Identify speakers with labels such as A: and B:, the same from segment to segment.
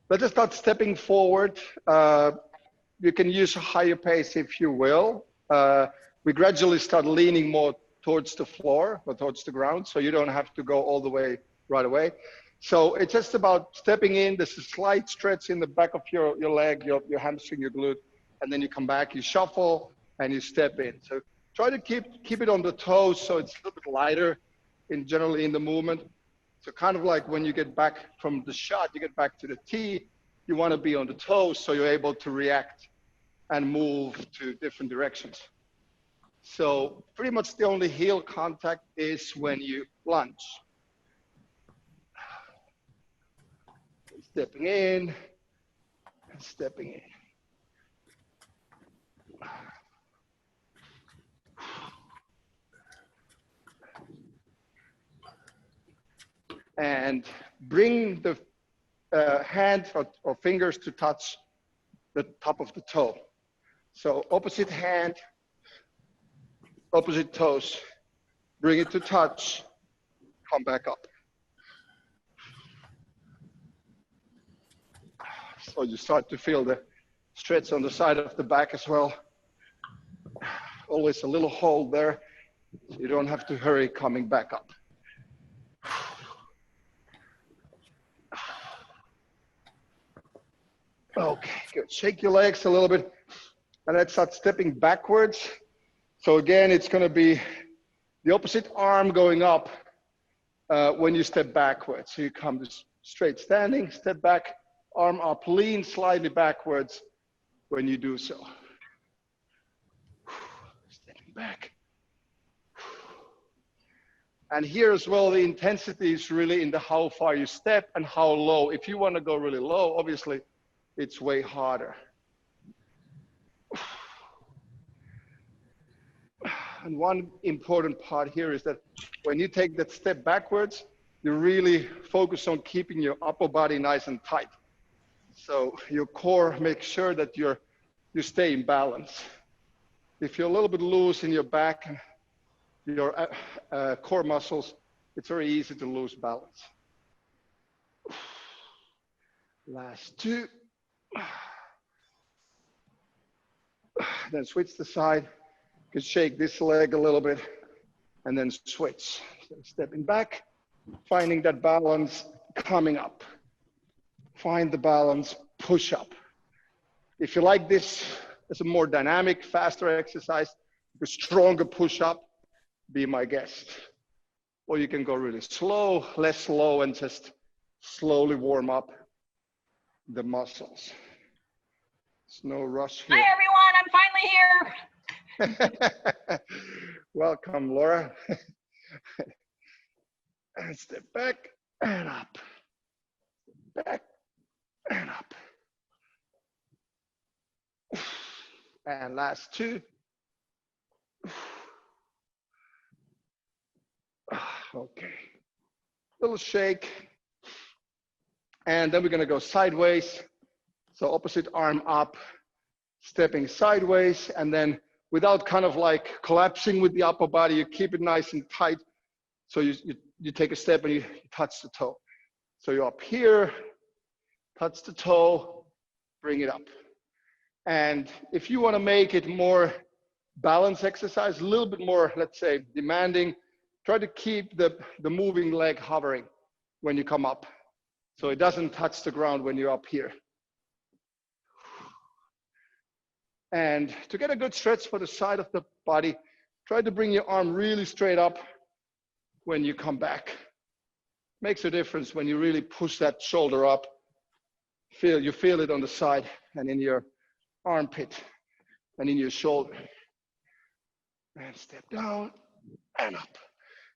A: Let's just start stepping forward. You can use a higher pace if you will. We gradually start leaning more towards the floor or towards the ground, so you don't have to go all the way right away. So it's just about stepping in. There's a slight stretch in the back of your leg, your hamstring, your glute, and then you come back, you shuffle, and you step in. So try to keep it on the toes so it's a little bit lighter generally in the movement. So kind of like when you get back from the shot, you get back to the tee, you want to be on the toes so you're able to react and move to different directions. So pretty much the only heel contact is when you lunge. Stepping in and stepping in. And bring the hand or fingers to touch the top of the toe. So opposite hand, opposite toes. Bring it to touch, come back up. So you start to feel the stretch on the side of the back as well. Always a little hold there. So you don't have to hurry coming back up. Okay, good. Shake your legs a little bit. And let's start stepping backwards. So again, it's going to be the opposite arm going up when you step backwards. So you come to straight standing, step back, arm up, lean slightly backwards when you do so. Stepping back. And here as well, the intensity is really in the how far you step and how low. If you want to go really low, obviously, it's way harder. And one important part here is that when you take that step backwards, you really focus on keeping your upper body nice and tight. So your core makes sure that you stay in balance. If you're a little bit loose in your back, your core muscles, it's very easy to lose balance. Last two. Then switch the side. You can shake this leg a little bit and then switch. So stepping back, finding that balance, coming up. Find the balance, push up. If you like this as a more dynamic, faster exercise, a stronger push up, be my guest. Or you can go really slow, less slow, and just slowly warm up the muscles. There's no rush here.
B: Hi everyone, I'm finally here.
A: Welcome, Laura. And step back and up. Back and up. And last two. Okay. Little shake. And then we're going to go sideways. So opposite arm up, stepping sideways, and then without kind of like collapsing with the upper body, you keep it nice and tight. So you take a step and you touch the toe. So you're up here, touch the toe, bring it up. And if you want to make it more balance exercise, a little bit more, let's say, demanding, try to keep the moving leg hovering when you come up. So it doesn't touch the ground when you're up here. And to get a good stretch for the side of the body, try to bring your arm really straight up when you come back. Makes a difference when you really push that shoulder up. You feel it on the side and in your armpit and in your shoulder. And step down and up.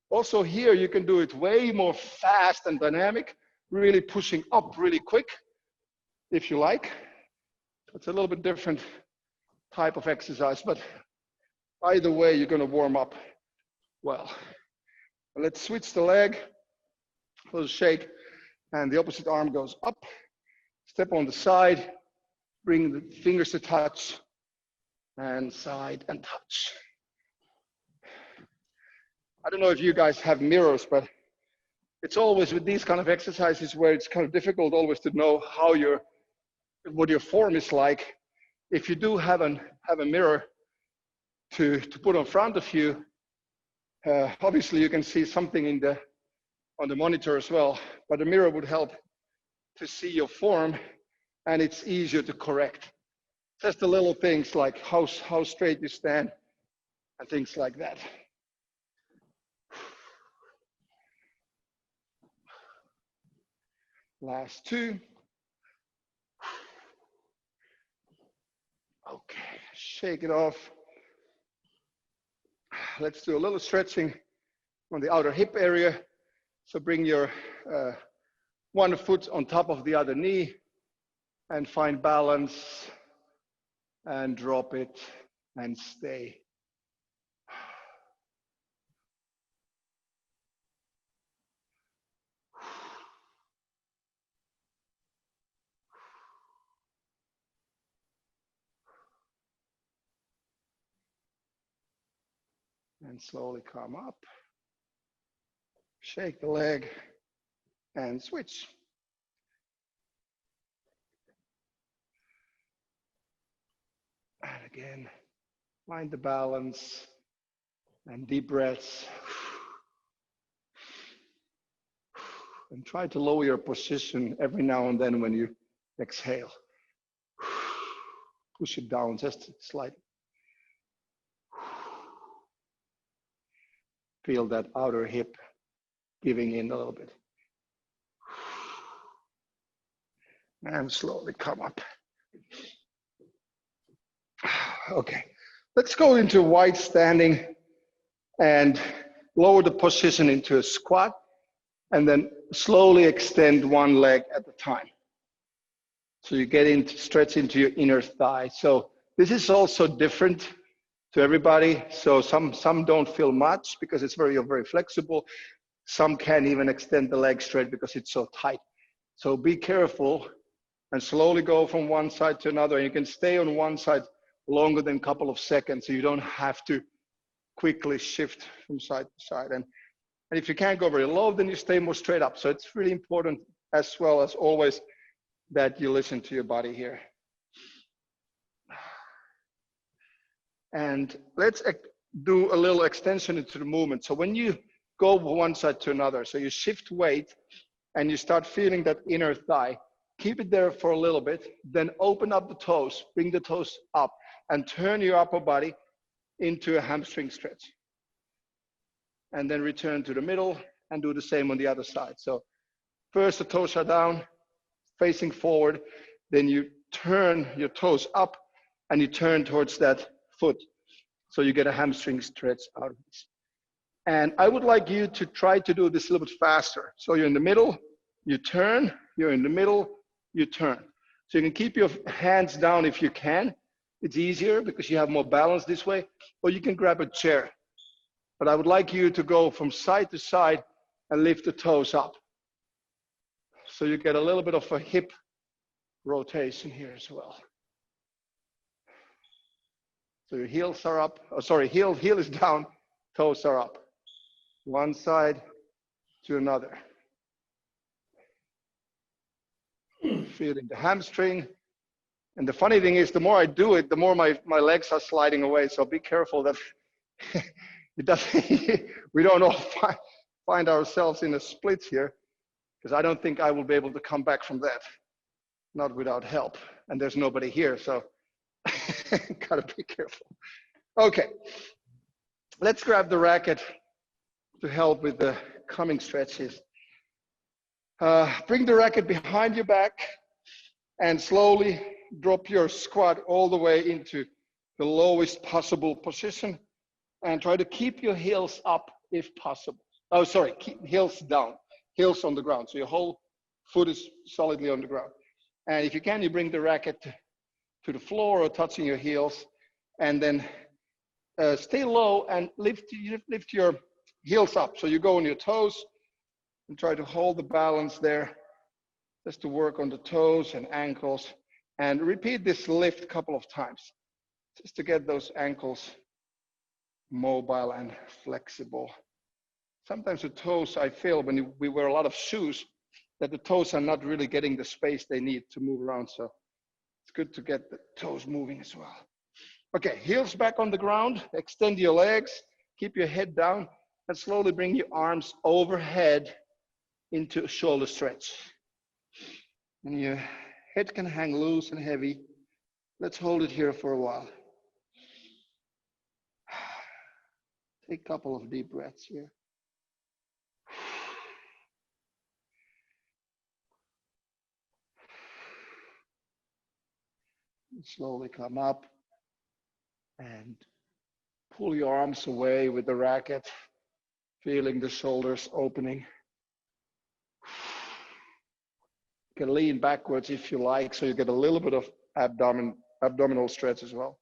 A: Also here, you can do it way more fast and dynamic, really pushing up really quick, if you like. It's a little bit different type of exercise, but either way, you're gonna warm up well. Let's switch the leg, a little shake, and the opposite arm goes up. Step on the side, bring the fingers to touch, and side and touch. I don't know if you guys have mirrors, but it's always with these kind of exercises where it's kind of difficult always to know how what your form is like. If you do have a mirror to put in front of you, obviously you can see something on the monitor as well, but the mirror would help to see your form, and it's easier to correct. Just the little things like how straight you stand and things like that. Last two. Okay, shake it off. Let's do a little stretching on the outer hip area. So bring your one foot on top of the other knee and find balance and drop it and stay. And slowly come up, shake the leg and switch. And again, find the balance and deep breaths. And try to lower your position every now and then when you exhale. Push it down just slightly. Feel that outer hip giving in a little bit. And slowly come up. Okay, let's go into wide standing and lower the position into a squat and then slowly extend one leg at a time. So you get into stretch into your inner thigh. So this is also different to everybody. So some don't feel much because it's very flexible. Some can't even extend the leg straight because it's so tight. So be careful and slowly go from one side to another. And you can stay on one side longer than a couple of seconds. So you don't have to quickly shift from side to side. And if you can't go very low, then you stay more straight up. So it's really important as well as always that you listen to your body here. And let's do a little extension into the movement. So when you go from one side to another, so you shift weight and you start feeling that inner thigh, keep it there for a little bit, then open up the toes, bring the toes up and turn your upper body into a hamstring stretch. And then return to the middle and do the same on the other side. So first the toes are down, facing forward, then you turn your toes up and you turn towards that foot. So you get a hamstring stretch out of this. And I would like you to try to do this a little bit faster. So you're in the middle, you turn, you're in the middle, you turn. So you can keep your hands down if you can. It's easier because you have more balance this way, or you can grab a chair. But I would like you to go from side to side and lift the toes up. So you get a little bit of a hip rotation here as well. So your heels are up, heel is down, toes are up. One side to another. Feeling the hamstring. And the funny thing is, the more I do it, the more my legs are sliding away. So be careful that it doesn't, we don't all find ourselves in a split here, because I don't think I will be able to come back from that, not without help. And there's nobody here, so gotta be careful. Okay, let's grab the racket to help with the coming stretches. Bring the racket behind your back and slowly drop your squat all the way into the lowest possible position and try to keep your heels up if possible. Oh, sorry, keep heels down, heels on the ground. So your whole foot is solidly on the ground. And if you can, you bring the racket to the floor or touching your heels, and then stay low and lift your heels up. So you go on your toes and try to hold the balance there, just to work on the toes and ankles, and repeat this lift a couple of times, just to get those ankles mobile and flexible. sometimes the toes, I feel when we wear a lot of shoes, that the toes are not really getting the space they need to move around. So it's good to get the toes moving as well. Okay, heels back on the ground, extend your legs, keep your head down, and slowly bring your arms overhead into a shoulder stretch. And your head can hang loose and heavy. Let's hold it here for a while. Take a couple of deep breaths here. Slowly come up and pull your arms away with the racket, feeling the shoulders opening. You can lean backwards if you like, so you get a little bit of abdominal stretch as well.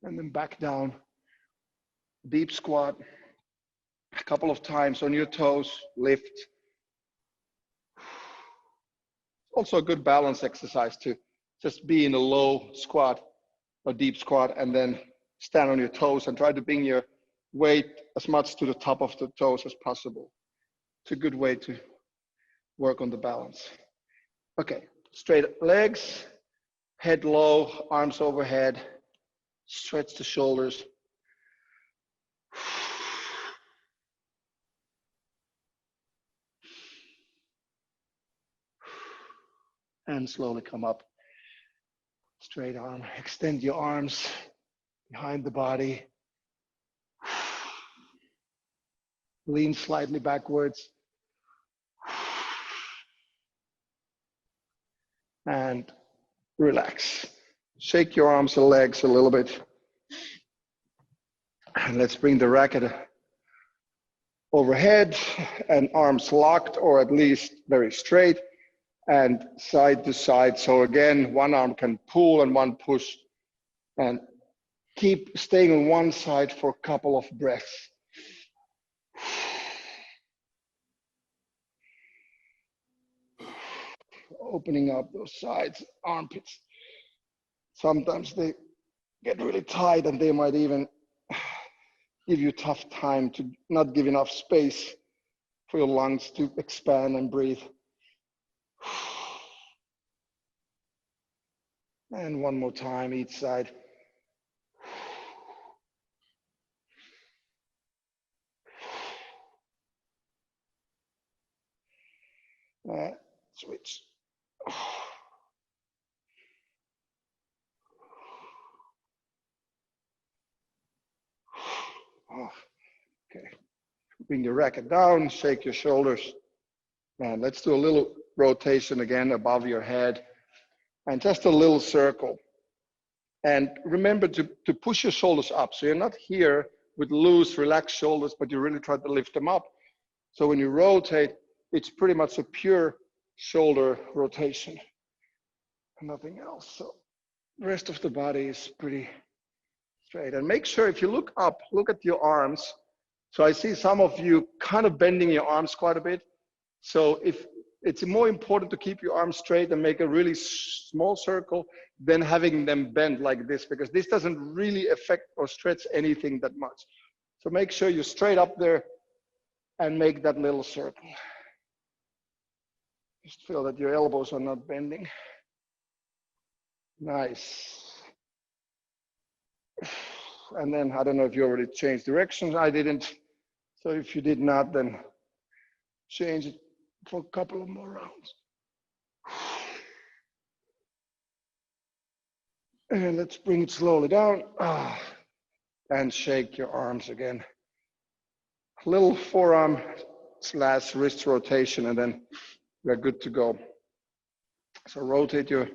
A: And then back down, deep squat, a couple of times on your toes, lift. Also a good balance exercise to just be in a low squat or deep squat and then stand on your toes and try to bring your weight as much to the top of the toes as possible. It's a good way to work on the balance. Okay, straight legs, head low, arms overhead, stretch the shoulders. And slowly come up. Straight arm, extend your arms behind the body. Lean slightly backwards. And relax. Shake your arms and legs a little bit. And let's bring the racket overhead and arms locked or at least very straight and side to side. So again, one arm can pull and one push, and keep staying on one side for a couple of breaths. Opening up those sides, armpits. Sometimes they get really tight and they might even give you a tough time to not give enough space for your lungs to expand and breathe. And one more time, each side. Switch. Okay. Bring your racket down, shake your shoulders. And let's do a little rotation again above your head. And just a little circle. And remember to push your shoulders up. So you're not here with loose, relaxed shoulders, but you really try to lift them up. So when you rotate, it's pretty much a pure shoulder rotation. Nothing else. So the rest of the body is pretty straight. And make sure if you look up, look at your arms. So I see some of you kind of bending your arms quite a bit. So if it's more important to keep your arms straight and make a really small circle than having them bend like this, because this doesn't really affect or stretch anything that much. So make sure you're straight up there and make that little circle. Just feel that your elbows are not bending. Nice. And then I don't know if you already changed directions. I didn't. So if you did not, then change it for a couple of more rounds. And let's bring it slowly down. And shake your arms again. A little forearm / wrist rotation, and then we're good to go. So rotate your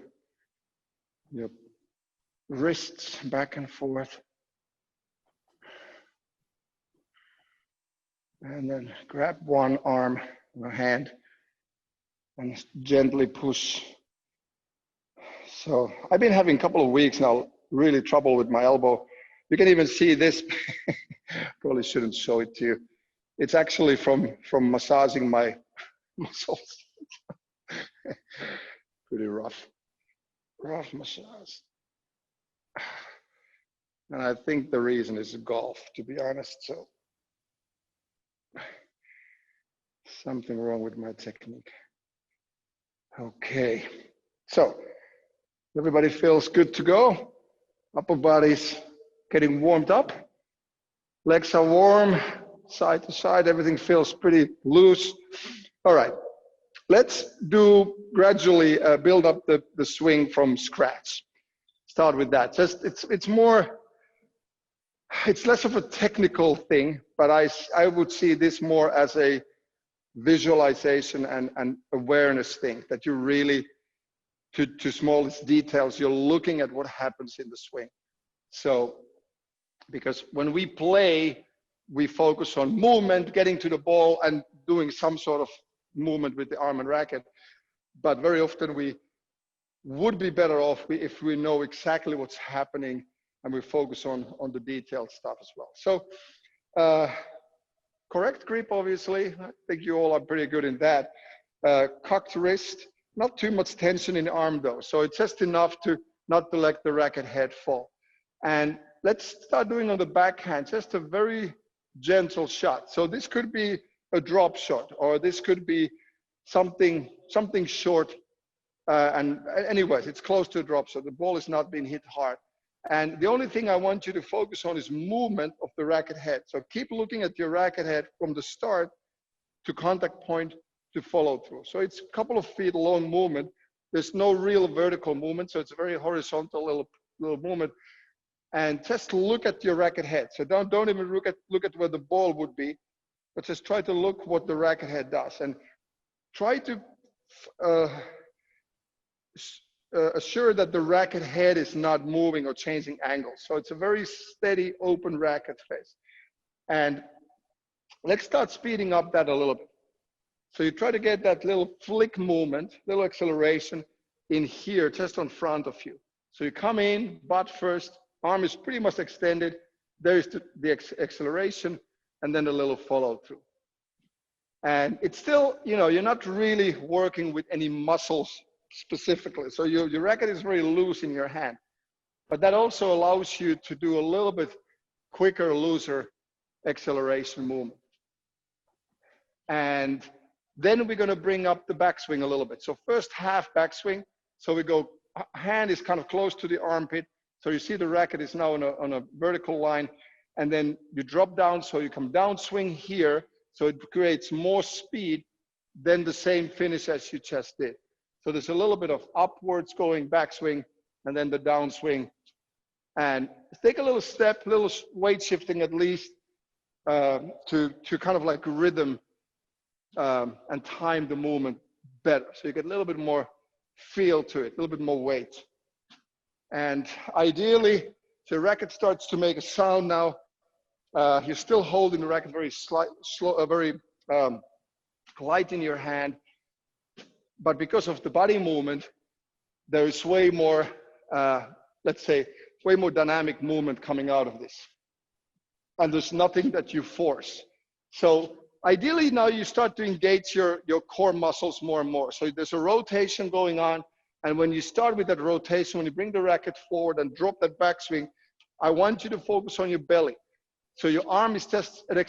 A: wrists back and forth. And then grab one arm or hand and gently push. So I've been having a couple of weeks now, really trouble with my elbow. You can even see this. Probably shouldn't show it to you. It's actually from massaging my muscles. Pretty rough massage. And I think the reason is golf, to be honest. So something wrong with my technique. Okay, so everybody feels good to go. Upper body's getting warmed up. Legs are warm, side to side, everything feels pretty loose. All right, let's do gradually build up the swing from scratch. Start with that. Just it's less of a technical thing, but I would see this more as a visualization and awareness thing, that you really, to smallest details, you're looking at what happens in the swing. So, because when we play, we focus on movement, getting to the ball and doing some sort of movement with the arm and racket. But very often we would be better off if we know exactly what's happening and we focus on the detailed stuff as well. So, correct grip, obviously. I think you all are pretty good in that. Cocked wrist, not too much tension in the arm though. So it's just enough to not to let the racket head fall. And let's start doing on the backhand, just a very gentle shot. So this could be a drop shot, or this could be something short. And anyways, it's close to a drop shot. The ball is not being hit hard. And the only thing I want you to focus on is movement of the racket head. So keep looking at your racket head from the start to contact point to follow through. So it's a couple of feet long movement. There's no real vertical movement, so it's a very horizontal little movement. And just look at your racket head. So don't even look at where the ball would be, but just try to look what the racket head does, and try to assure that the racket head is not moving or changing angles. So it's a very steady, open racket face. And let's start speeding up that a little bit. So you try to get that little flick movement, little acceleration in here, just on front of you. So you come in, butt first, arm is pretty much extended. There's the acceleration, and then a little follow through. And it's still, you're not really working with any muscles specifically. So your racket is very loose in your hand, but that also allows you to do a little bit quicker, looser acceleration movement. And then we're going to bring up the backswing a little bit. So first half backswing. So we go, hand is kind of close to the armpit. So you see the racket is now on a vertical line, and then you drop down. So you come down swing here. So it creates more speed than the same finish as you just did. So there's a little bit of upwards going backswing, and then the downswing. And take a little step, little weight shifting at least, to kind of like rhythm and time the movement better. So you get a little bit more feel to it, a little bit more weight. And ideally, the racket starts to make a sound now. You're still holding the racket very very light in your hand. But because of the body movement, there is way more, let's say, way more dynamic movement coming out of this. And there's nothing that you force. So ideally now you start to engage your core muscles more and more. So there's a rotation going on. And when you start with that rotation, when you bring the racket forward and drop that backswing, I want you to focus on your belly. So your arm is just an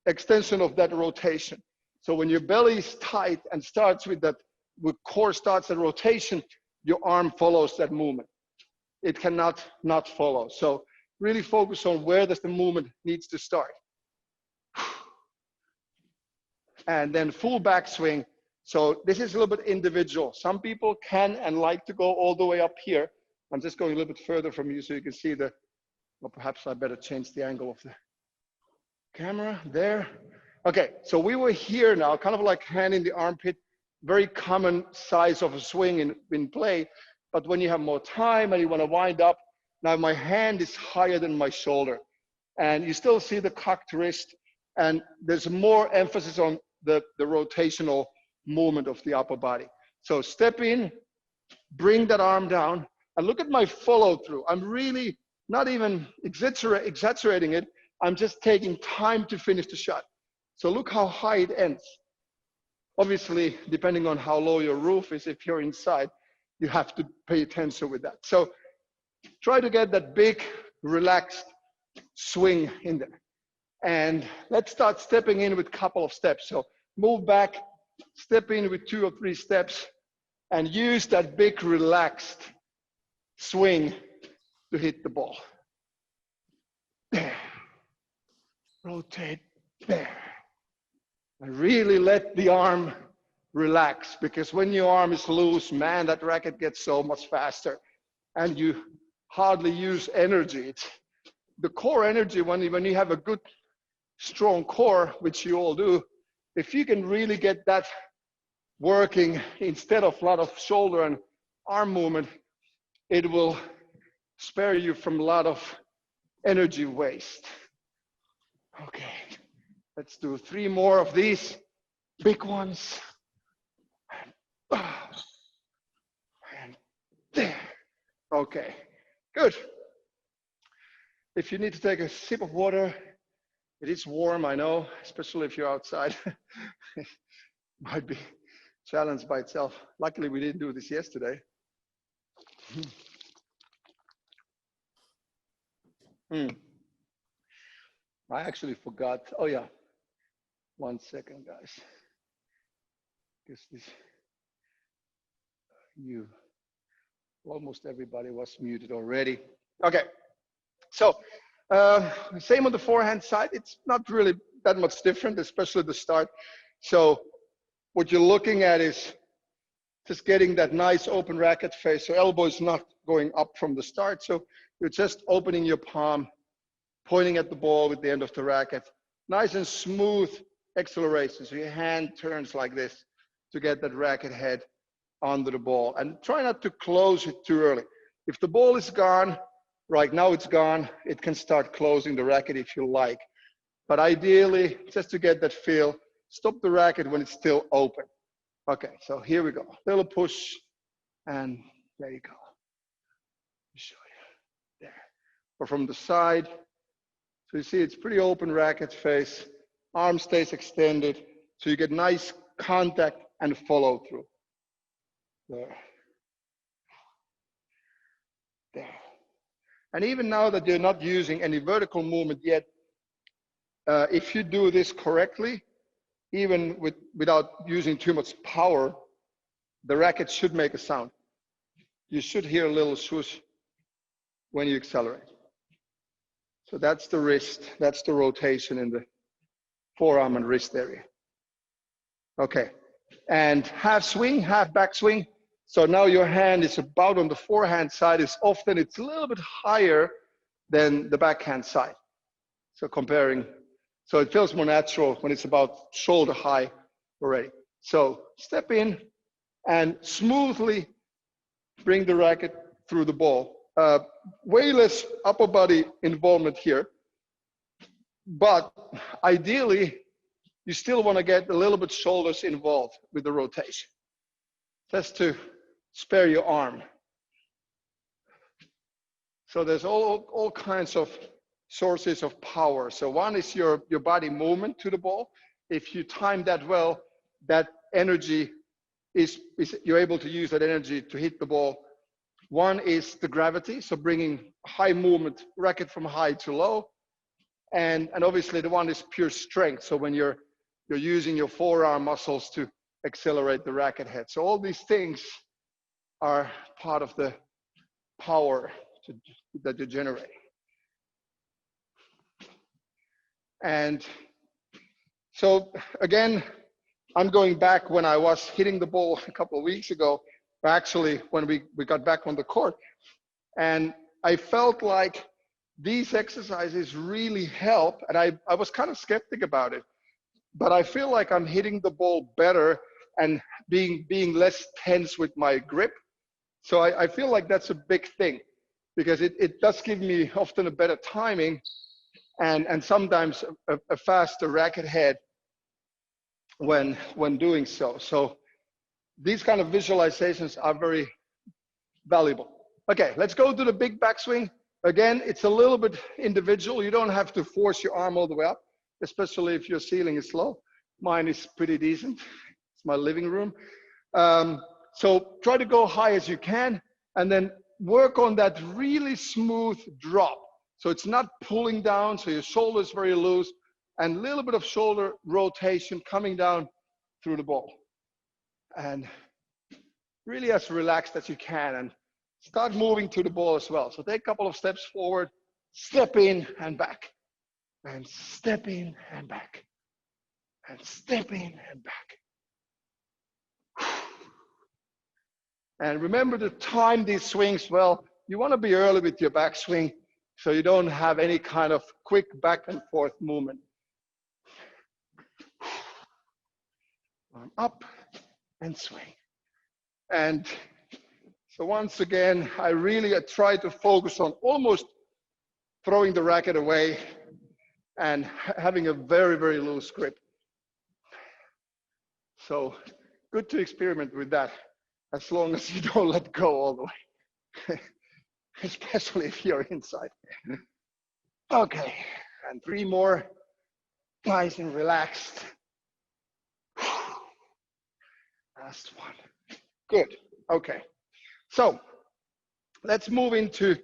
A: extension of that rotation. So when your belly is tight and starts with that, with core starts that rotation, your arm follows that movement. It cannot not follow. So really focus on where does the movement needs to start. And then full backswing. So this is a little bit individual. Some people can and like to go all the way up here. I'm just going a little bit further from you so you can see the, well, perhaps I better change the angle of the camera there. Okay, so we were here now, kind of like hand in the armpit, very common size of a swing in play. But when you have more time and you want to wind up, now my hand is higher than my shoulder. And you still see the cocked wrist, and there's more emphasis on the rotational movement of the upper body. So step in, bring that arm down, and look at my follow through. I'm really not even exaggerating it. I'm just taking time to finish the shot. So look how high it ends. Obviously, depending on how low your roof is, if you're inside, you have to pay attention with that. So try to get that big relaxed swing in there. And let's start stepping in with a couple of steps. So move back, step in with 2 or 3 steps, and use that big relaxed swing to hit the ball. There. Rotate there. And really let the arm relax, because when your arm is loose, man, that racket gets so much faster and you hardly use energy. It's the core energy. When you have a good strong core, which you all do, if you can really get that working instead of a lot of shoulder and arm movement, it will spare you from a lot of energy waste. Okay, let's do 3 more of these big ones. And there. Okay, good. If you need to take a sip of water, it is warm, I know, especially if you're outside. It might be challenged by itself. Luckily, we didn't do this yesterday. I actually forgot. Oh yeah, 1 second, guys. Guess this. Almost everybody was muted already. Okay, so same on the forehand side. It's not really that much different, especially the start. So what you're looking at is just getting that nice open racket face. So elbow is not going up from the start. So you're just opening your palm, pointing at the ball with the end of the racket. Nice and smooth acceleration. So your hand turns like this to get that racket head onto the ball. And try not to close it too early. If the ball is gone, right now it's gone, it can start closing the racket if you like. But ideally, just to get that feel, stop the racket when it's still open. Okay, so here we go. Little push, and there you go. Show you there. Or from the side. So you see it's pretty open racket face. Arm stays extended, so you get nice contact and follow through. There. There. And even now that you're not using any vertical movement yet, if you do this correctly, even without using too much power, the racket should make a sound. You should hear a little swoosh when you accelerate. So that's the wrist, that's the rotation in the forearm and wrist area. Okay, and half swing, half back swing. So now your hand is about on the forehand side. It's a little bit higher than the backhand side. So comparing, so it feels more natural when it's about shoulder high already. So step in and smoothly bring the racket through the ball. Way less upper body involvement here, but ideally, you still want to get a little bit shoulders involved with the rotation, just to spare your arm. So there's all kinds of sources of power. So one is your body movement to the ball. If you time that well, that energy you're able to use that energy to hit the ball. One is the gravity, so bringing high movement, racket from high to low. And obviously the one is pure strength. So when you're using your forearm muscles to accelerate the racket head. So all these things are part of the power that you're generating. And so again, I'm going back when I was hitting the ball a couple of weeks ago, actually when we got back on the court. And I felt like these exercises really help. And I was kind of skeptic about it, but I feel like I'm hitting the ball better and being less tense with my grip. So I feel like that's a big thing, because it does give me often a better timing and sometimes a faster racket head when doing so. So these kind of visualizations are very valuable. Okay, let's go to the big backswing. Again, it's a little bit individual. You don't have to force your arm all the way up, especially if your ceiling is low. Mine is pretty decent. It's my living room. So try to go high as you can, and then work on that really smooth drop. So it's not pulling down, so your shoulder is very loose, and a little bit of shoulder rotation coming down through the ball. And really as relaxed as you can, and start moving to the ball as well. So take a couple of steps forward, step in and back, and step in and back, and step in and back. And remember to time these swings well. You want to be early with your backswing so you don't have any kind of quick back and forth movement. Arm up and swing. And so once again, I really try to focus on almost throwing the racket away and having a very, very loose grip. So good to experiment with that, as long as you don't let go all the way, especially if you're inside. Okay, and 3 more, nice and relaxed. Last one. Good. Okay. So let's move into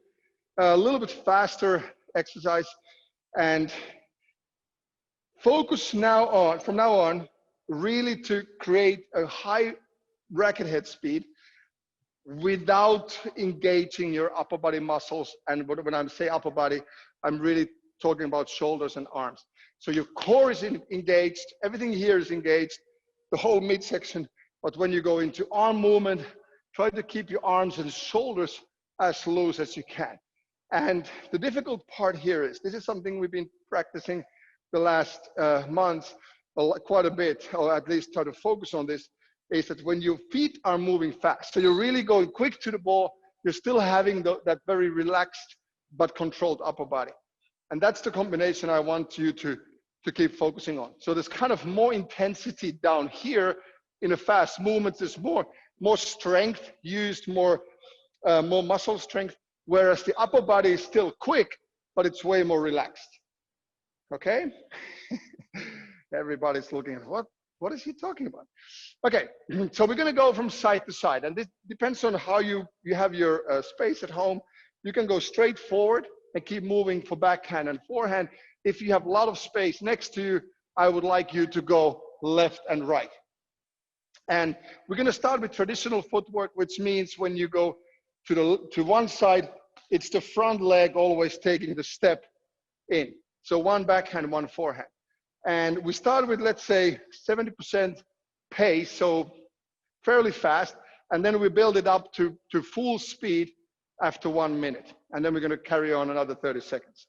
A: a little bit faster exercise and focus now on, from now on, really to create a high racket head speed without engaging your upper body muscles. And when I say upper body, I'm really talking about shoulders and arms. So your core is engaged, everything here is engaged, the whole midsection. But when you go into arm movement, try to keep your arms and shoulders as loose as you can. And the difficult part here is, this is something we've been practicing the last months quite a bit, or at least try to focus on this, is that when your feet are moving fast, so you're really going quick to the ball, you're still having that very relaxed but controlled upper body. And that's the combination I want you to keep focusing on. So there's kind of more intensity down here in a fast movement. There's more strength used, more muscle strength, whereas the upper body is still quick, but it's way more relaxed. Okay? Everybody's looking at what is he talking about? Okay, so we're gonna go from side to side, and this depends on how you have your space at home. You can go straight forward and keep moving for backhand and forehand. If you have a lot of space next to you, I would like you to go left and right. And we're gonna start with traditional footwork, which means when you go to one side, it's the front leg always taking the step in. So one backhand, one forehand. And we start with, let's say, 70% pace, so fairly fast. And then we build it up to full speed after 1 minute. And then we're gonna carry on another 30 seconds.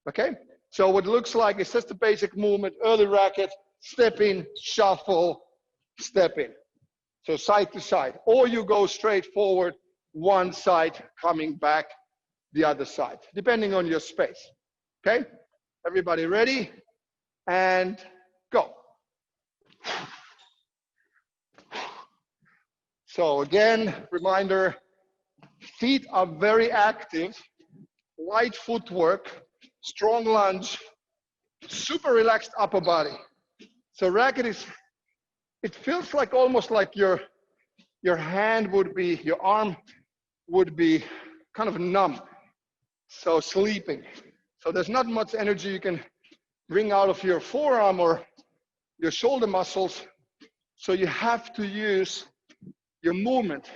A: Okay? So what it looks like is just the basic movement, early racket, step in, shuffle, step in. So side to side. Or you go straight forward, one side, coming back the other side, depending on your space. Okay? Everybody ready? And go. So again, reminder, feet are very active, light footwork, strong lunge, super relaxed upper body. So racket is, it feels like almost like your hand would be, your arm would be kind of numb, so sleeping. So there's not much energy you can bring out of your forearm or your shoulder muscles. So you have to use your movement,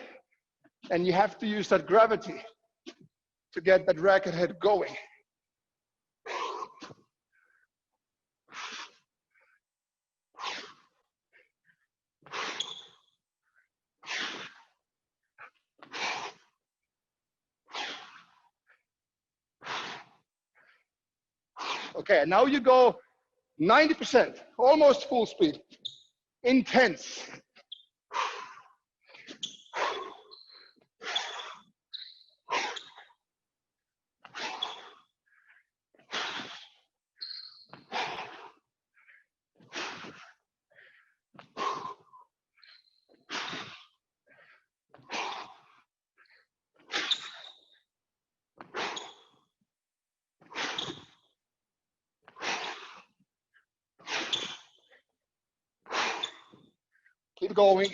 A: and you have to use that gravity to get that racket head going. Okay, now you go 90%, almost full speed, intense. Keep going.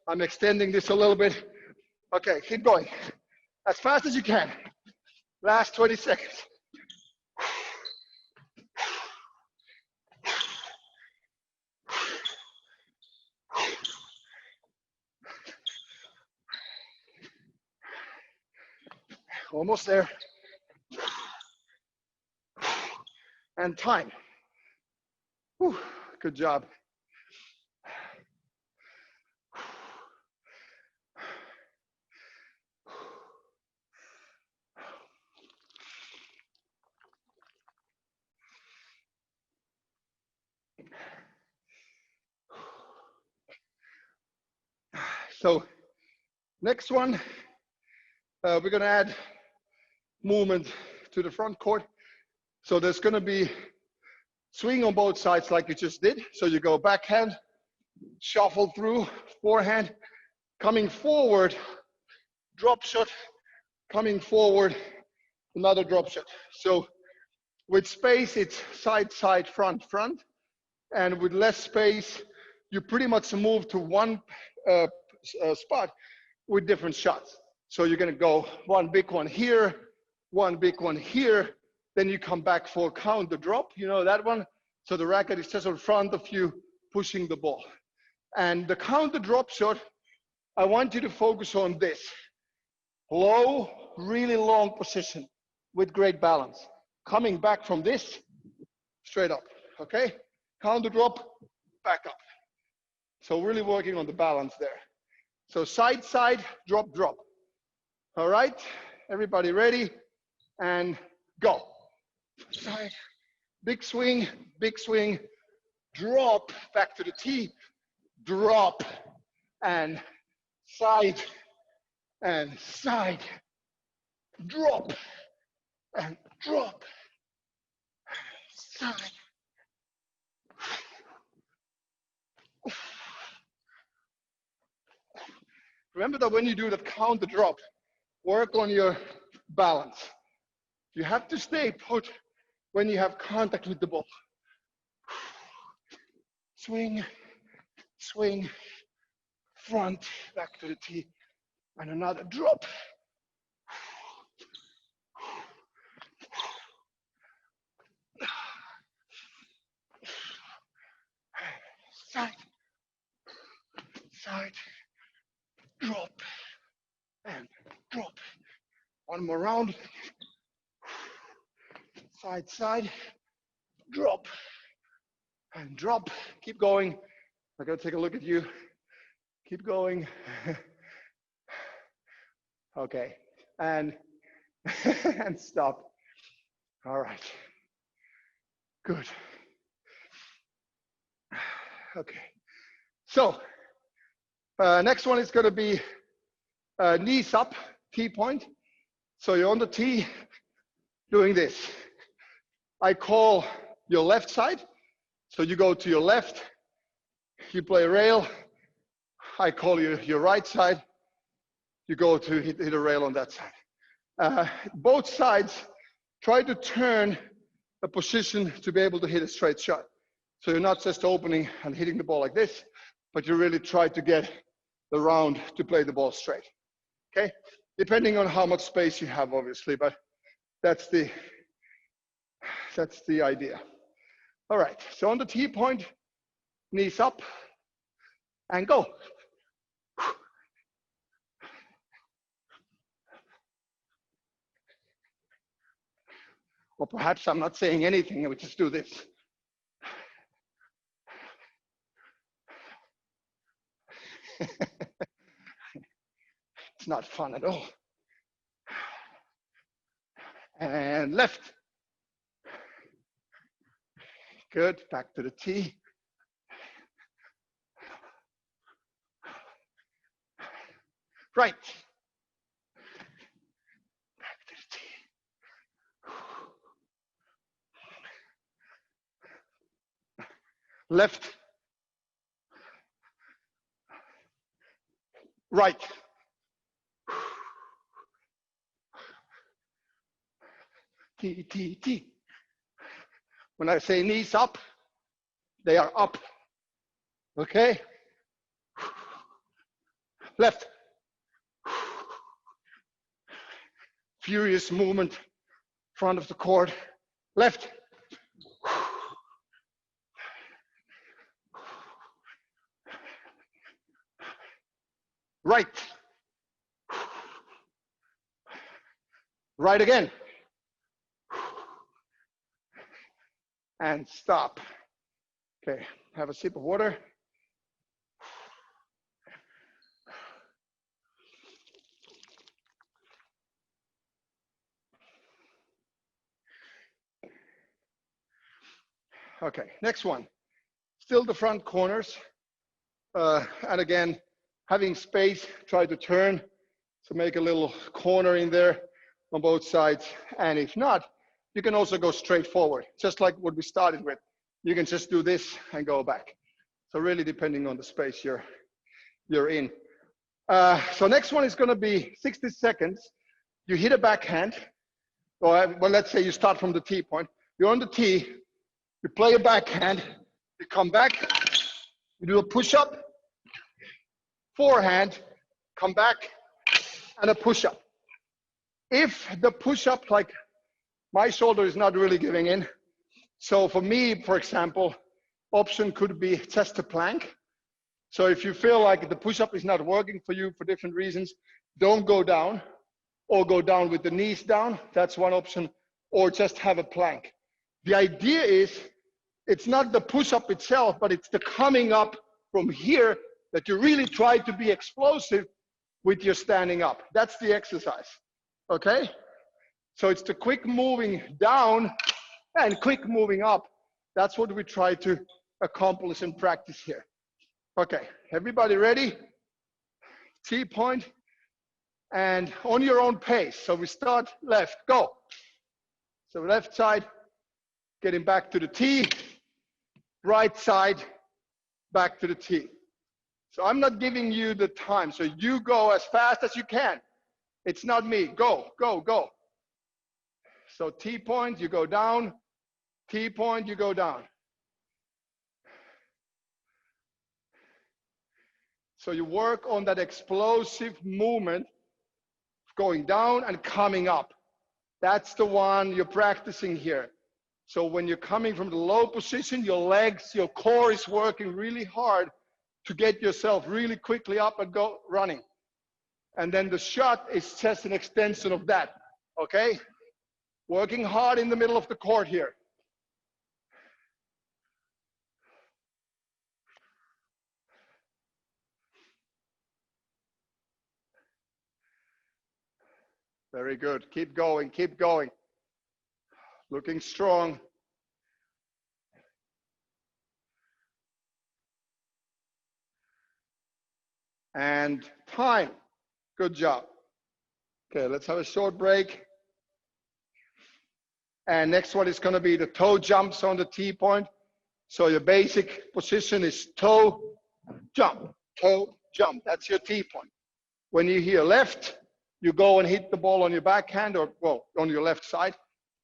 A: I'm extending this a little bit. Okay, keep going. As fast as you can. Last 20 seconds. Almost there. And time. Whew, good job. So next one, we're going to add movement to the front court. So there's going to be swing on both sides like you just did. So you go backhand, shuffle through, forehand, coming forward, drop shot, coming forward, another drop shot. So with space, it's side, side, front, front. And with less space, you pretty much move to one spot with different shots. So you're going to go one big one here, one big one here. Then you come back for counter drop. You know that one? So the racket is just in front of you, pushing the ball. And the counter drop shot, I want you to focus on this. Low, really long position with great balance. Coming back from this, straight up, okay? Counter drop, back up. So really working on the balance there. So side, side, drop, drop. All right, everybody ready? And go. Side, big swing, drop, back to the tee, drop, and side, drop, and drop, side. Remember that when you do that counter drop, work on your balance. You have to stay put when you have contact with the ball. Swing, swing, front, back to the tee, and another drop. Side, side, drop, and drop. One more round. Side, side, drop, and drop. Keep going. I gotta take a look at you. Keep going. Okay, and and stop. All right. Good. Okay. So next one is going to be knees up, tee point. So you're on the tee doing this. I call your left side. So you go to your left, you play rail. I call you your right side. You go to hit a rail on that side. Both sides try to turn a position to be able to hit a straight shot. So you're not just opening and hitting the ball like this, but you really try to get the round to play the ball straight. Okay? Depending on how much space you have, obviously, but that's the idea. All right, so on the tee point, knees up, and go. Or perhaps I'm not saying anything, I would just do this. It's not fun at all. And left. Good, back to the tee. Right. Back to the tee. Left. Right. Tee, tee, tee. When I say knees up, they are up. Okay? Left. Furious movement, front of the court. Left. Right. Right again. And stop. Okay, have a sip of water. Okay, next one. Still the front corners. And again, having space, try to turn. So make a little corner in there on both sides. And if not, you can also go straight forward, just like what we started with. You can just do this and go back. So really depending on the space you're in. So next one is gonna be 60 seconds. You hit a backhand, or well, let's say you start from the tee point. You're on the tee, you play a backhand, you come back, you do a push-up, forehand, come back, and a push-up. If the push-up, like my shoulder is not really giving in, so for me, for example, option could be just a plank. So if you feel like the push-up is not working for you for different reasons, don't go down, or go down with the knees down. That's one option, or just have a plank. The idea is, it's not the push-up itself, but it's the coming up from here that you really try to be explosive with your standing up. That's the exercise, okay? So it's the quick moving down and quick moving up. That's what we try to accomplish and practice here. Okay, everybody ready? Tee point, and on your own pace. So we start left, go. So left side, getting back to the tee, right side, back to the tee. So I'm not giving you the time, so you go as fast as you can. It's not me, go, go, go. So tee point, you go down, tee point, you go down. So you work on that explosive movement, going down and coming up. That's the one you're practicing here. So when you're coming from the low position, your legs, your core is working really hard to get yourself really quickly up and go running. And then the shot is just an extension of that, okay? Working hard in the middle of the court here. Very good, keep going, keep going. Looking strong. And time, good job. Okay, let's have a short break. And next one is gonna be the toe jumps on the tee point. So your basic position is toe, jump, that's your tee point. When you hear left, you go and hit the ball on your backhand, or well, on your left side.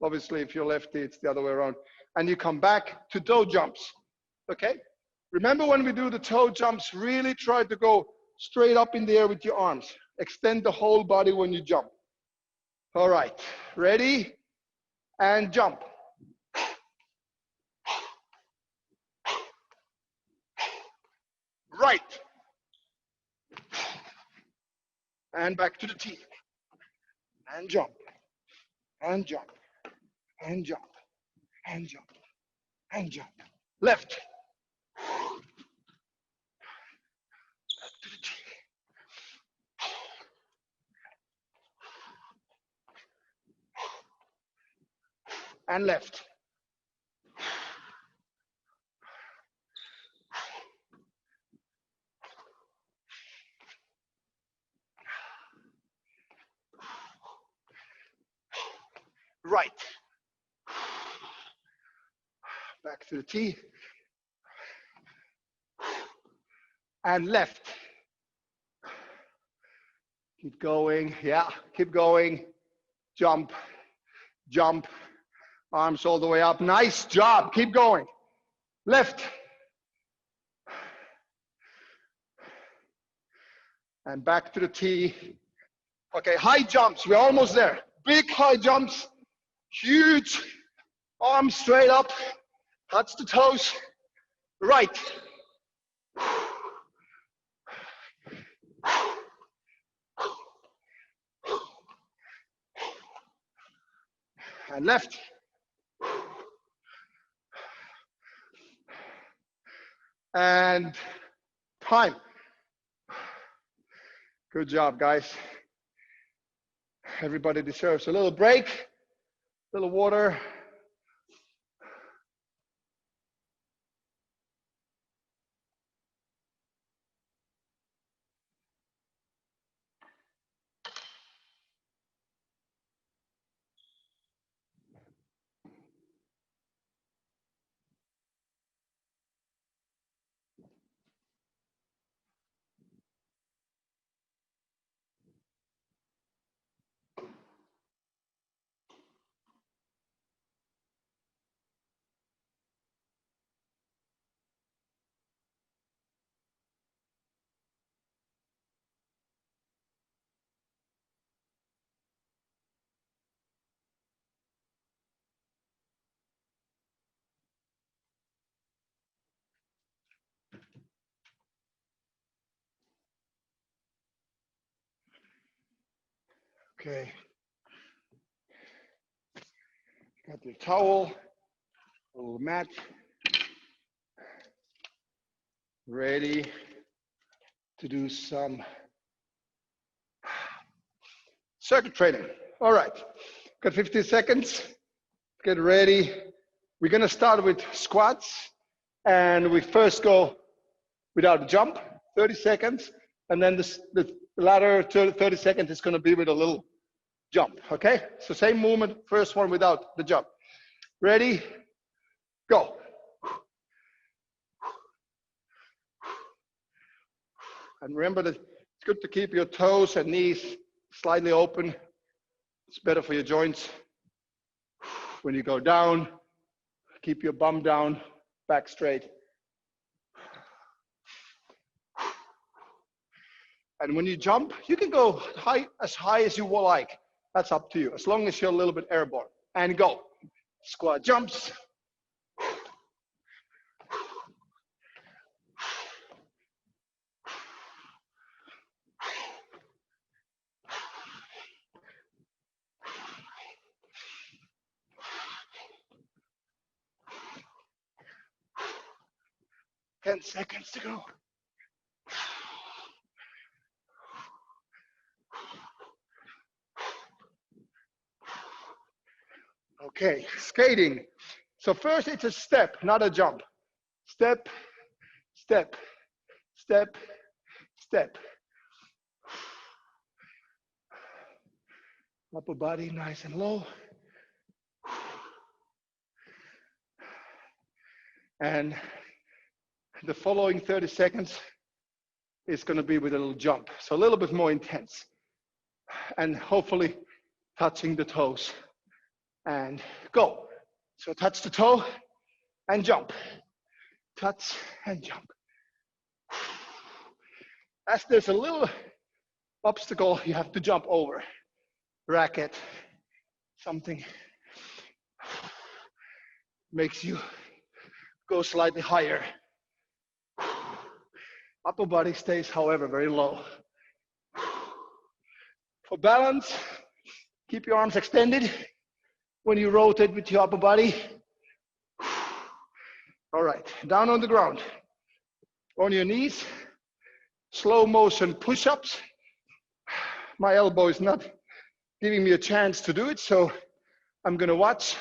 A: Obviously, if you're lefty, it's the other way around. And you come back to toe jumps, okay? Remember when we do the toe jumps, really try to go straight up in the air with your arms. Extend the whole body when you jump. All right, ready? And jump. Right. And back to the tee. And jump. And jump. And jump. And jump. And jump. Left. Back to the tee. And left. Right. Back to the tee. And left. Keep going, yeah, keep going. Jump, jump. Arms all the way up. Nice job, keep going. Left. And back to the tee. Okay, high jumps, we're almost there. Big high jumps, huge. Arms straight up, touch the toes. Right. and left. And time. Good job, guys. Everybody deserves a little break, a little water. Okay. Got your towel, a little mat. Ready to do some circuit training. All right, got 15 seconds. Get ready. We're gonna start with squats, and we first go without a jump, 30 seconds, and then the latter 30 seconds is gonna be with a little jump, okay? So same movement, first one without the jump. Ready, go. And remember that it's good to keep your toes and knees slightly open. It's better for your joints. When you go down, keep your bum down, back straight. And when you jump, you can go as high as you will like. That's up to you, as long as you're a little bit airborne. And go. Squat jumps. 10 seconds to go. Okay, skating. So first it's a step, not a jump. Step, step, step, step. Upper body nice and low. And the following 30 seconds is going to be with a little jump. So a little bit more intense. And hopefully touching the toes. And go. So touch the toe and jump. Touch and jump. As there's a little obstacle you have to jump over. Racket, something makes you go slightly higher. Upper body stays, however, very low. For balance, keep your arms extended when you rotate with your upper body. All right, down on the ground. On your knees, slow motion push-ups. My elbow is not giving me a chance to do it, so I'm gonna watch.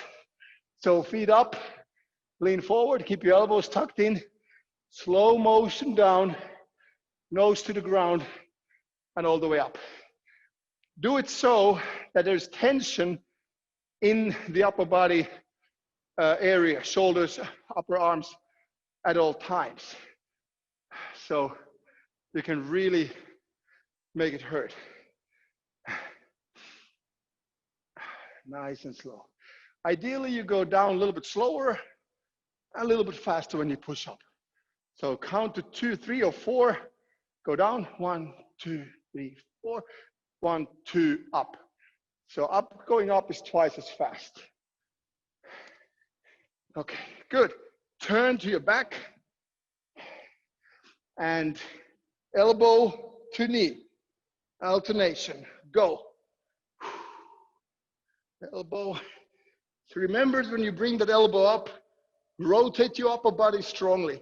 A: So feet up, lean forward, keep your elbows tucked in, slow motion down, nose to the ground, and all the way up. Do it so that there's tension in the upper body area, shoulders, upper arms at all times. So you can really make it hurt. Nice and slow. Ideally, you go down a little bit slower, a little bit faster when you push up. So count to 2, 3, or 4. Go down. 1, 2, 3, 4. 1, 2, up. So up, going up is twice as fast. Okay, good. Turn to your back and elbow to knee. Alternation. Go. Elbow So remember, when you bring that elbow up, rotate your upper body strongly.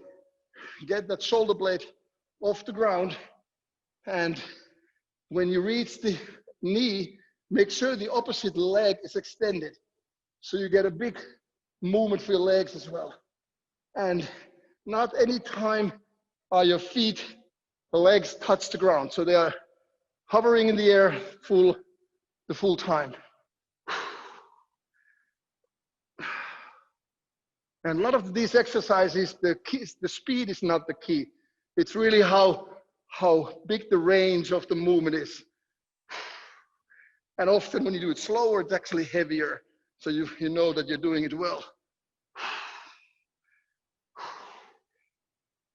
A: Get that shoulder blade off the ground. And when you reach the knee, make sure the opposite leg is extended. So you get a big movement for your legs as well. And not any time are your feet, the legs touch the ground. So they are hovering in the air the full time. And a lot of these exercises, the speed is not the key. It's really how big the range of the movement is. And often when you do it slower, it's actually heavier. So you know that you're doing it well.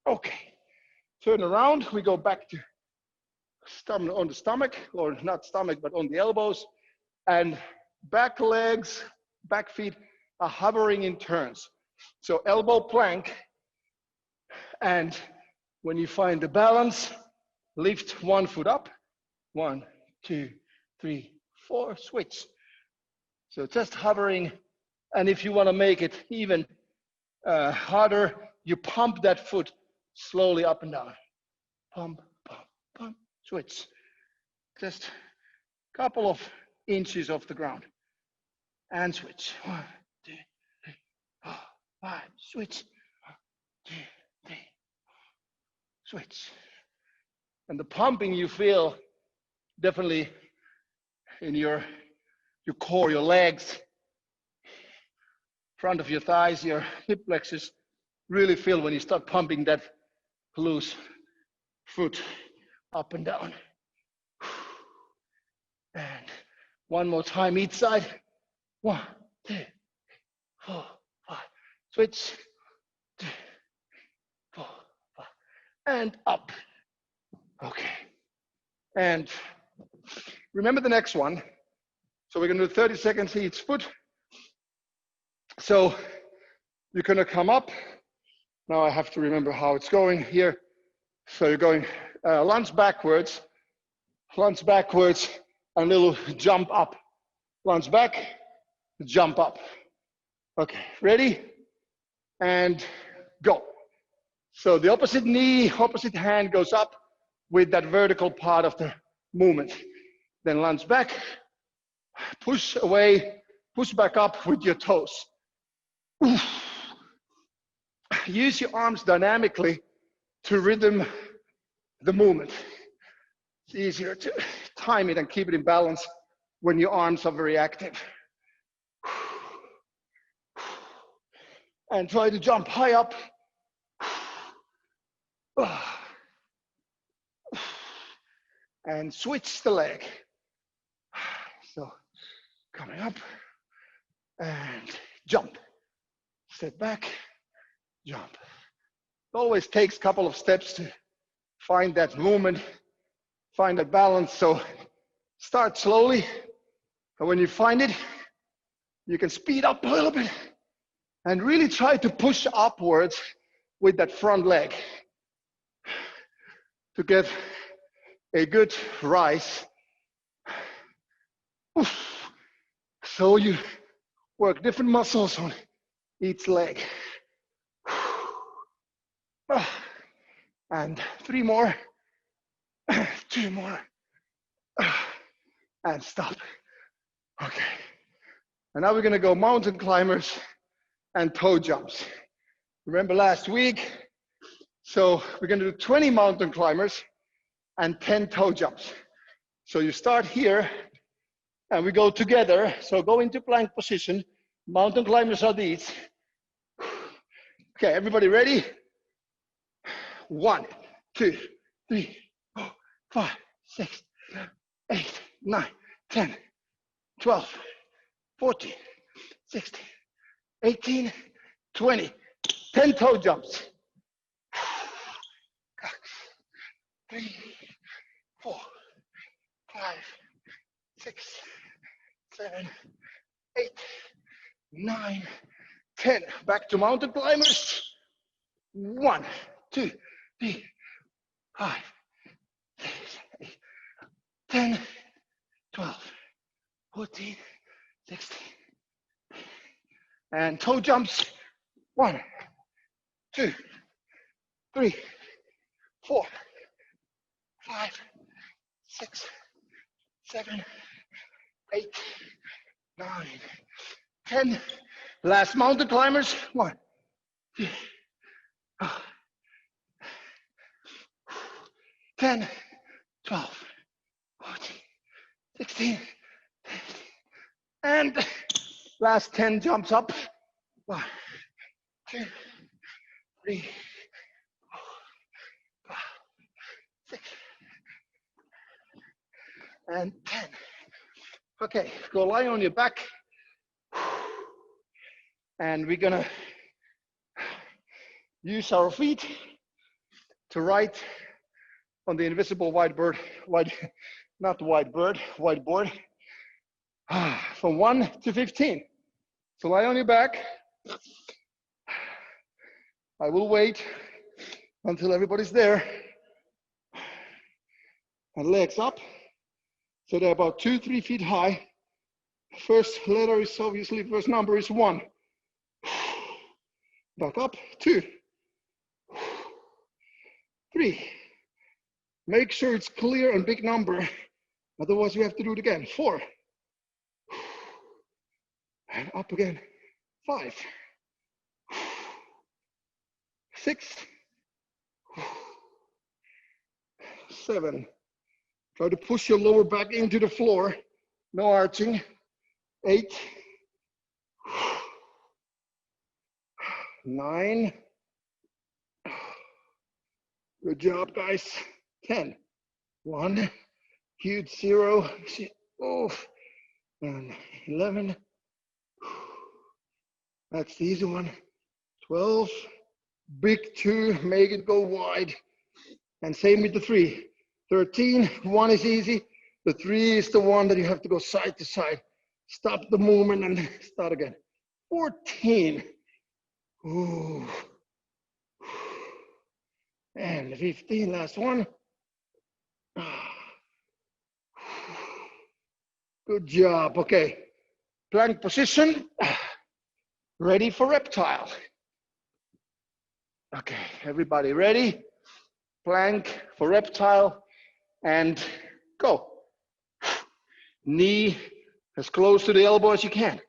A: Okay, turn around, we go back to on the stomach, or not stomach, but on the elbows. And back legs, back feet are hovering in turns. So elbow plank, and when you find the balance, lift one foot up. 1, 2, 3, 4, switch. So just hovering, and if you want to make it even harder, you pump that foot slowly up and down. Pump, pump, pump, switch. Just a couple of inches off the ground. And switch. 1, 2, 3, 4, 5, switch. 1, 2, 3, switch. And the pumping you feel definitely in your core, your legs, front of your thighs, your hip flexors, really feel when you start pumping that loose foot up and down. And one more time each side. 1, 2, 4, 5. Switch. 2, 4, 5. And up. Okay. And remember the next one. So we're going to do 30 seconds each foot. So you're going to come up. Now I have to remember how it's going here. So you're going lunge backwards, and a little jump up. Lunge back, jump up. Okay, ready? And go. So the opposite knee, opposite hand goes up with that vertical part of the movement. Then lunge back, push away, push back up with your toes. Oof. Use your arms dynamically to rhythm the movement. It's easier to time it and keep it in balance when your arms are very active. And try to jump high up. And switch the leg. So coming up and jump. Step back, jump. It always takes a couple of steps to find that movement, find that balance. So start slowly, and when you find it, you can speed up a little bit and really try to push upwards with that front leg to get a good rise. So you work different muscles on each leg. And 3 more, 2 more, and stop. Okay. And now we're going to go mountain climbers and toe jumps. Remember last week? So we're going to do 20 mountain climbers and 10 toe jumps. So you start here and we go together. So go into plank position. Mountain climbers are these. Okay, everybody ready? 1, 2, 3, 4, 5, 6, 8, 9, 10, 12, 14, 16, 18, 20. 10 toe jumps. 3, 4, 5, 6, 7, 8, 9, 10. Back to mountain climbers. 1, 2, 3, 5, 6, 8, 10, 12, 14, 16, And toe jumps. 1, 2, 3, 4, 5, 6, 7, 8, 9, 10. Last mountain climbers. 1, 2, 10, 12, 14, 16, 17, and last 10 jumps up. 1, 2, 3, 4, 5, 6, and 10. Okay, go lie on your back. And we're gonna use our feet to write on the invisible whiteboard, whiteboard, from 1 to 15. So lie on your back. I will wait until everybody's there. And legs up. So they're about 2-3 feet high. First letter is obviously, first number is 1. Back up, 2, 3. Make sure it's clear and big number. Otherwise we have to do it again. 4. And up again. 5. 6. 7. Try to push your lower back into the floor. No arching. 8. 9. Good job, guys. 10. 1. Huge 0. Oh. And 11. That's the easy one. 12. Big 2. Make it go wide. And same with the 3. 13. 1 is easy. The 3 is the one that you have to go side to side. Stop the movement and start again. 14. Ooh. And 15, last one. Good job. Okay. Plank position. Ready for reptile. Okay, everybody ready? Plank for reptile and go. Knee as close to the elbow as you can.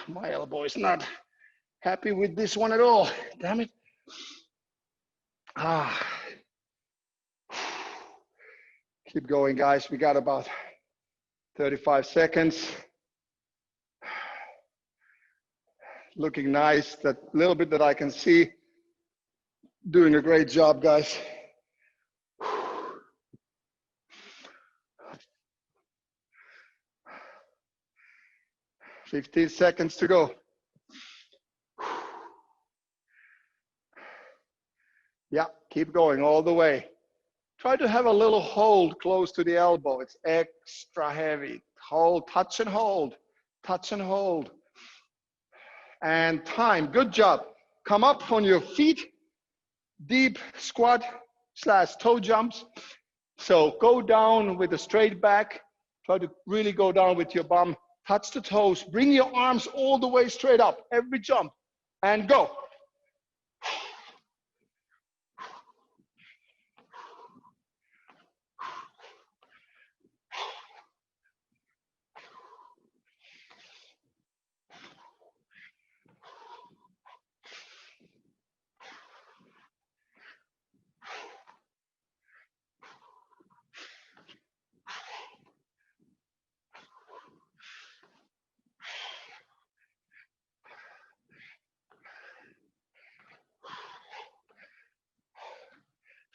A: My elbow is not happy with this one at all. Damn it. Keep going, guys. We got about 35 seconds. Looking nice. That little bit that I can see. Doing a great job, guys. 15 seconds to go. Yeah, keep going all the way. Try to have a little hold close to the elbow. It's extra heavy. Hold, touch and hold, touch and hold. And time, good job. Come up on your feet, deep squat / toe jumps. So go down with a straight back. Try to really go down with your bum. Touch the toes. Bring your arms all the way straight up. Every jump. And go.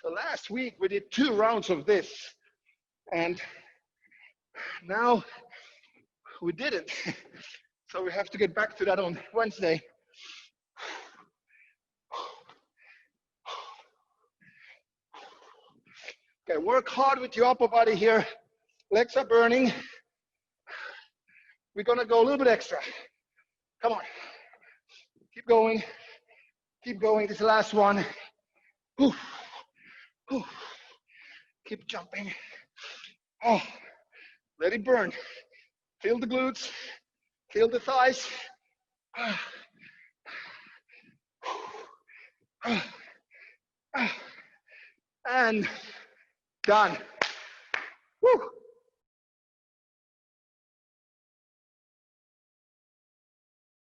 A: So last week we did 2 rounds of this, and now we didn't. So we have to get back to that on Wednesday. Okay, work hard with your upper body here. Legs are burning. We're gonna go a little bit extra. Come on. Keep going. Keep going. This is the last one. Whew. Whew. Keep jumping. Oh, Let it burn. Feel the glutes, feel the thighs. And done. Woo.